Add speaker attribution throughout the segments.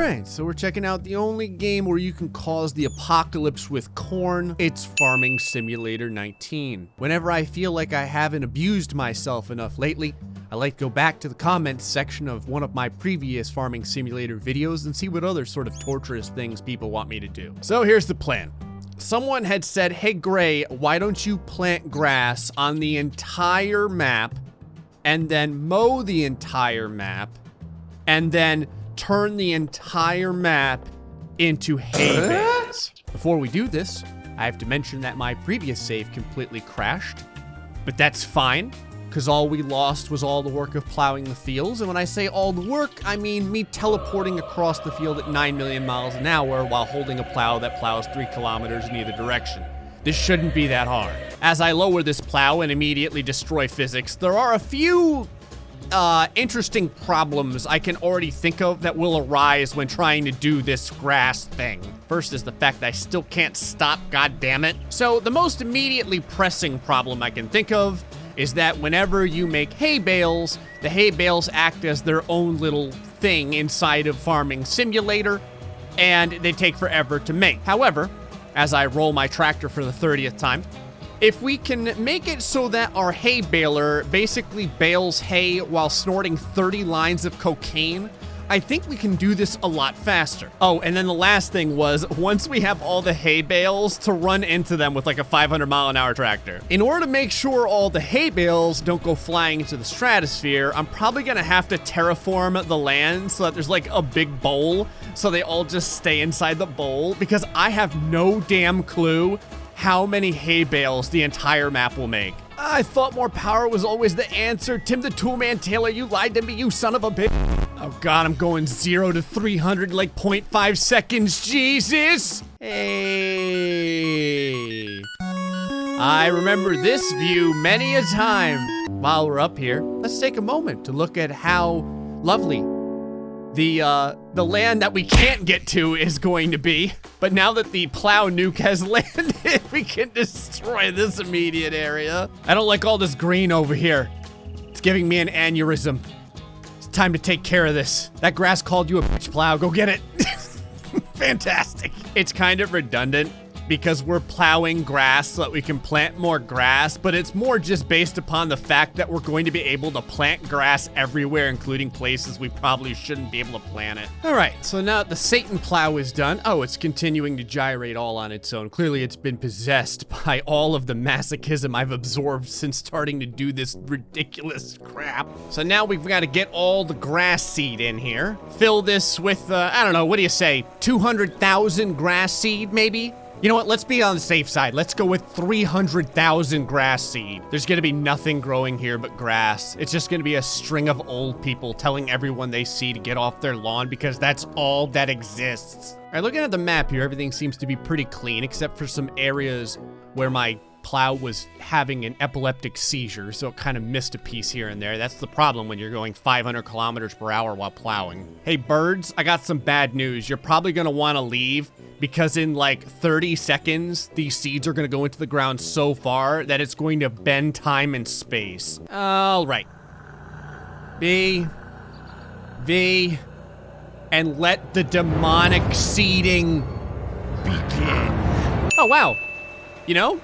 Speaker 1: Alright, so we're checking out the only game where you can cause the apocalypse with corn. It's Farming Simulator 19. Whenever I feel like I haven't abused myself enough lately, I like to go back to the comments section of one of my previous Farming Simulator videos and see what other sort of torturous things people want me to do. So here's the plan. Someone had said, hey Gray, why don't you plant grass on the entire map and then mow the entire map and then turn the entire map into hay bales. Before we do this, I have to mention that my previous save completely crashed, but that's fine, because all we lost was all the work of plowing the fields, and when I say all the work, I mean me teleporting across the field at 9 million miles an hour while holding a plow that plows 3 kilometers in either direction. This shouldn't be that hard. As I lower this plow and immediately destroy physics, there are a few interesting problems I can already think of that will arise when trying to do this grass thing. First is the fact that I still can't stop, goddammit. So the most immediately pressing problem I can think of is that whenever you make hay bales, the hay bales act as their own little thing inside of Farming Simulator, and they take forever to make. However, as I roll my tractor for the 30th time, if we can make it so that our hay baler basically bales hay while snorting 30 lines of cocaine, I think we can do this a lot faster. Oh, and then the last thing was, once we have all the hay bales, to run into them with like a 500-mile-an-hour tractor. In order to make sure all the hay bales don't go flying into the stratosphere, I'm probably gonna have to terraform the land so that there's like a big bowl, so they all just stay inside the bowl, because I have no damn clue how many hay bales the entire map will make. I thought more power was always the answer. Tim the Toolman Taylor, you lied to me, you son of a bitch. Oh God, I'm going 0 to 300 in like 0.5 seconds, Jesus. Hey. I remember this view many a time. While we're up here, let's take a moment to look at how lovely the land that we can't get to is going to be. But now that the plow nuke has landed, we can destroy this immediate area. I don't like all this green over here. It's giving me an aneurysm. It's time to take care of this. That grass called you a bitch, plow. Go get it. Fantastic. It's kind of redundant because we're plowing grass so that we can plant more grass, but it's more just based upon the fact that we're going to be able to plant grass everywhere, including places we probably shouldn't be able to plant it. All right, so now that the Satan plow is done, oh, it's continuing to gyrate all on its own. Clearly it's been possessed by all of the masochism I've absorbed since starting to do this ridiculous crap. So now we've got to get all the grass seed in here. Fill this with, I don't know, what do you say, 200,000 grass seed maybe? You know what, let's be on the safe side. Let's go with 300,000 grass seed. There's gonna be nothing growing here but grass. It's just gonna be a string of old people telling everyone they see to get off their lawn because that's all that exists. All right, looking at the map here, everything seems to be pretty clean except for some areas where my plow was having an epileptic seizure, so it kind of missed a piece here and there. That's the problem when you're going 500 kilometers per hour while plowing. Hey birds, I got some bad news. You're probably gonna wanna leave because in like 30 seconds, these seeds are gonna go into the ground so far that it's going to bend time and space. All right. V, and let the demonic seeding begin. Oh wow, you know,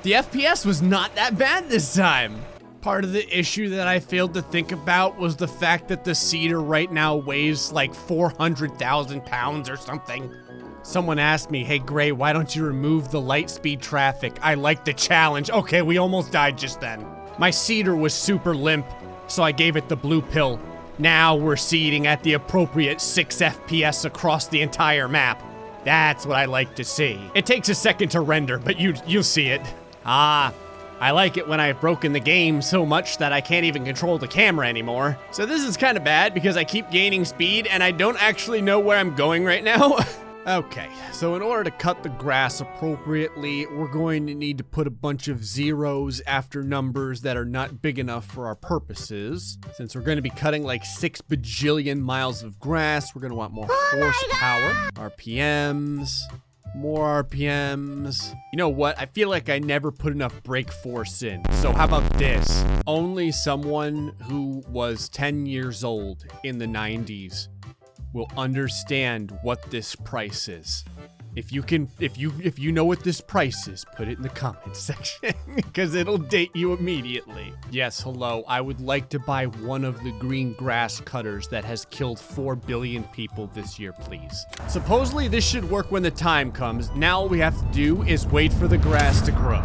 Speaker 1: the FPS was not that bad this time. Part of the issue that I failed to think about was the fact that the seeder right now weighs like 400,000 pounds or something. Someone asked me, hey Gray, why don't you remove the light speed traffic? I like the challenge. Okay, we almost died just then. My seeder was super limp, so I gave it the blue pill. Now we're seeding at the appropriate 6 FPS across the entire map. That's what I like to see. It takes a second to render, but you'll see it. Ah, I like it when I've broken the game so much that I can't even control the camera anymore. So this is kind of bad because I keep gaining speed and I don't actually know where I'm going right now. Okay, so in order to cut the grass appropriately, we're going to need to put a bunch of zeros after numbers that are not big enough for our purposes. Since we're going to be cutting like 6 bajillion miles of grass, we're going to want more horsepower, RPMs, more RPMs. You know what? I feel like I never put enough brake force in. So how about this? Only someone who was 10 years old in the 90s will understand what this price is. If you know what this price is, put it in the comments section because it'll date you immediately. Yes, hello. I would like to buy one of the green grass cutters that has killed 4 billion people this year, please. Supposedly this should work when the time comes. Now all we have to do is wait for the grass to grow.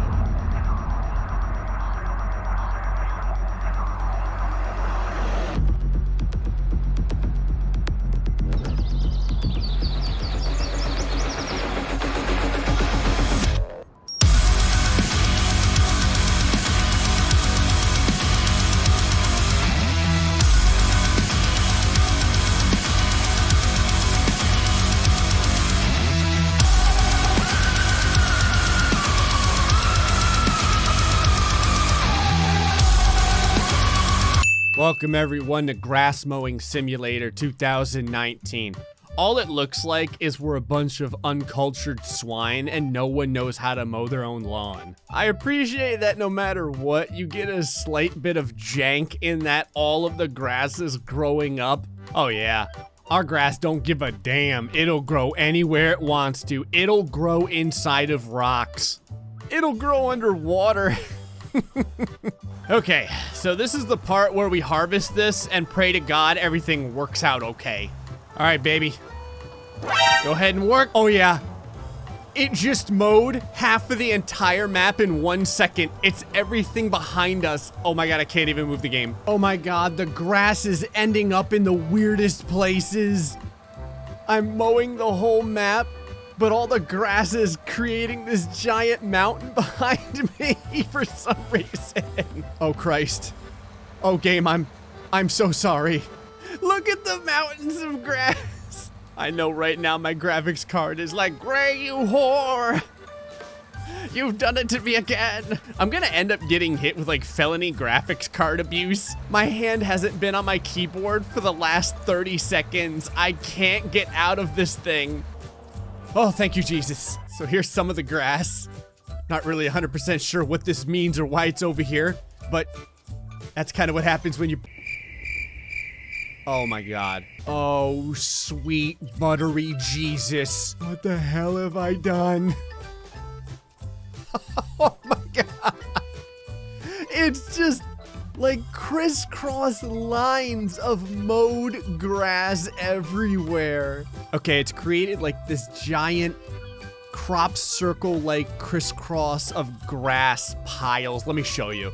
Speaker 1: Welcome everyone to Grass Mowing Simulator 2019. All it looks like is we're a bunch of uncultured swine and no one knows how to mow their own lawn. I appreciate that no matter what, you get a slight bit of jank in that all of the grass is growing up. Oh yeah, our grass don't give a damn. It'll grow anywhere it wants to. It'll grow inside of rocks. It'll grow underwater. Okay, so this is the part where we harvest this and pray to God everything works out okay. All right, baby. Go ahead and work. Oh, yeah. It just mowed half of the entire map in 1 second. It's everything behind us. Oh my God, I can't even move the game. Oh my God, the grass is ending up in the weirdest places. I'm mowing the whole map, but all the grass is creating this giant mountain behind me for some reason. Oh Christ. Oh game, I'm so sorry. Look at the mountains of grass. I know right now my graphics card is like, Gray, you whore. You've done it to me again. I'm gonna end up getting hit with like felony graphics card abuse. My hand hasn't been on my keyboard for the last 30 seconds. I can't get out of this thing. Oh, thank you, Jesus. So here's some of the grass. Not really 100% sure what this means or why it's over here, but that's kind of what happens when you... Oh my God. Oh, sweet buttery Jesus. What the hell have I done? Oh my God. It's just like crisscross lines of mowed grass everywhere. Okay, it's created like this giant crop circle like crisscross of grass piles. Let me show you.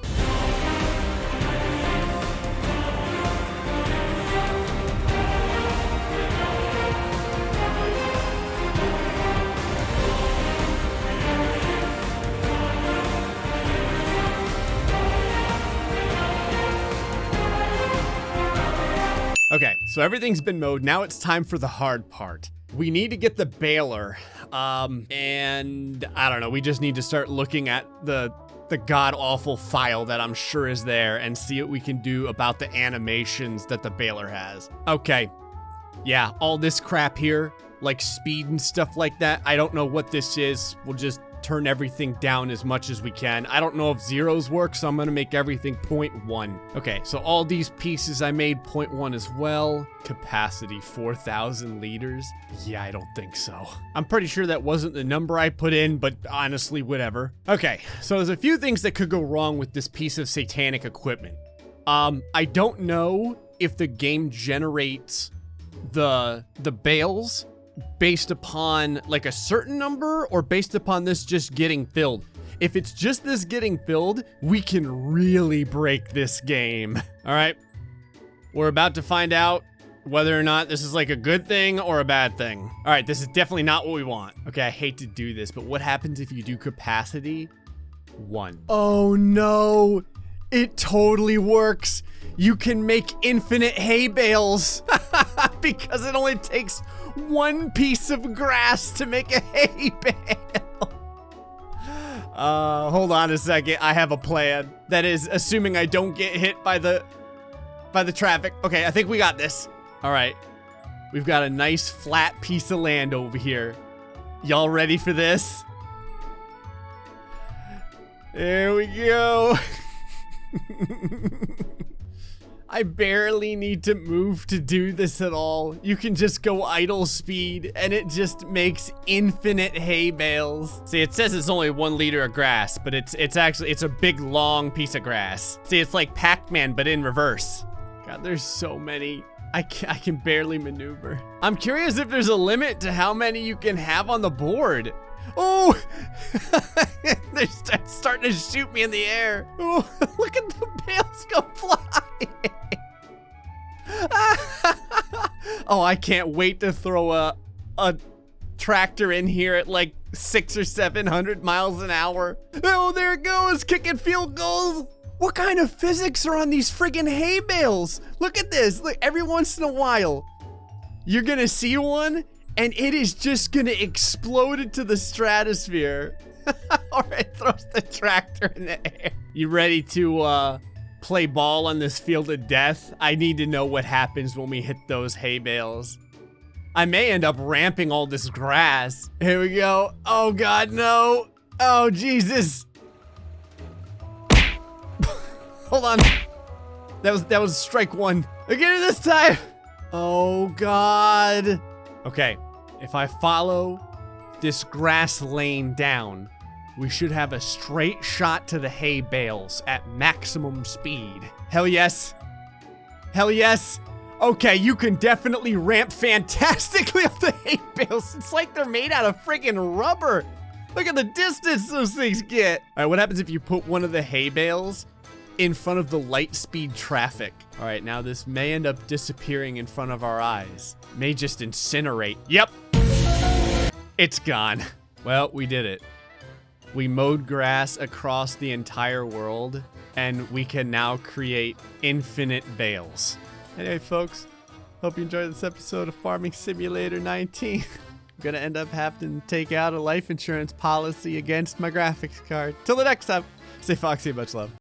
Speaker 1: Okay, so everything's been mowed. Now it's time for the hard part. We need to get the baler, and I don't know, we just need to start looking at the god-awful file that I'm sure is there and see what we can do about the animations that the baler has. Okay, yeah, all this crap here, like speed and stuff like that, I don't know what this is. We'll just turn everything down as much as we can. I don't know if zeros work, so I'm gonna make everything 0.1. Okay, so all these pieces I made 0.1 as well. Capacity 4,000 liters. Yeah, I don't think so. I'm pretty sure that wasn't the number I put in, but honestly, whatever. Okay, so there's a few things that could go wrong with this piece of satanic equipment. I don't know if the game generates the bales based upon like a certain number or based upon this just getting filled. If it's just this getting filled, we can really break this game. All right, we're about to find out whether or not this is like a good thing or a bad thing. All right, this is definitely not what we want. Okay, I hate to do this, but what happens if you do capacity 1? Oh no, it totally works. You can make infinite hay bales because it only takes 1 piece of grass to make a hay bale. Hold on a second. I have a plan. That is assuming I don't get hit by the traffic. Okay, I think we got this. All right. We've got a nice flat piece of land over here. Y'all ready for this? There we go. I barely need to move to do this at all. You can just go idle speed and it just makes infinite hay bales. See, it says it's only 1 liter of grass, but it's actually a big long piece of grass. See, it's like Pac-Man, but in reverse. God, there's so many. I can barely maneuver. I'm curious if there's a limit to how many you can have on the board. Oh, they're starting to shoot me in the air. Oh, look at the bales go flying. Oh, I can't wait to throw a tractor in here at like 600 or 700 miles an hour. Oh, there it goes, kicking field goals. What kind of physics are on these friggin' hay bales? Look at this. Look, every once in a while, you're gonna see one and it is just gonna explode into the stratosphere. Or it throws the tractor in the air. You ready to play ball on this field of death? I need to know what happens when we hit those hay bales. I may end up ramping all this grass. Here we go. Oh God, no. Oh Jesus. Hold on. That was strike 1. I get it this time. Oh God. Okay, if I follow this grass lane down, we should have a straight shot to the hay bales at maximum speed. Hell yes. Hell yes. Okay, you can definitely ramp fantastically up the hay bales. It's like they're made out of friggin' rubber. Look at the distance those things get. All right, what happens if you put one of the hay bales in front of the light speed traffic? All right, now this may end up disappearing in front of our eyes. May just incinerate. Yep. It's gone. Well, we did it. We mowed grass across the entire world, and we can now create infinite bales. Anyway, folks, hope you enjoyed this episode of Farming Simulator 19. I'm gonna end up having to take out a life insurance policy against my graphics card. Till the next time, stay foxy and much love.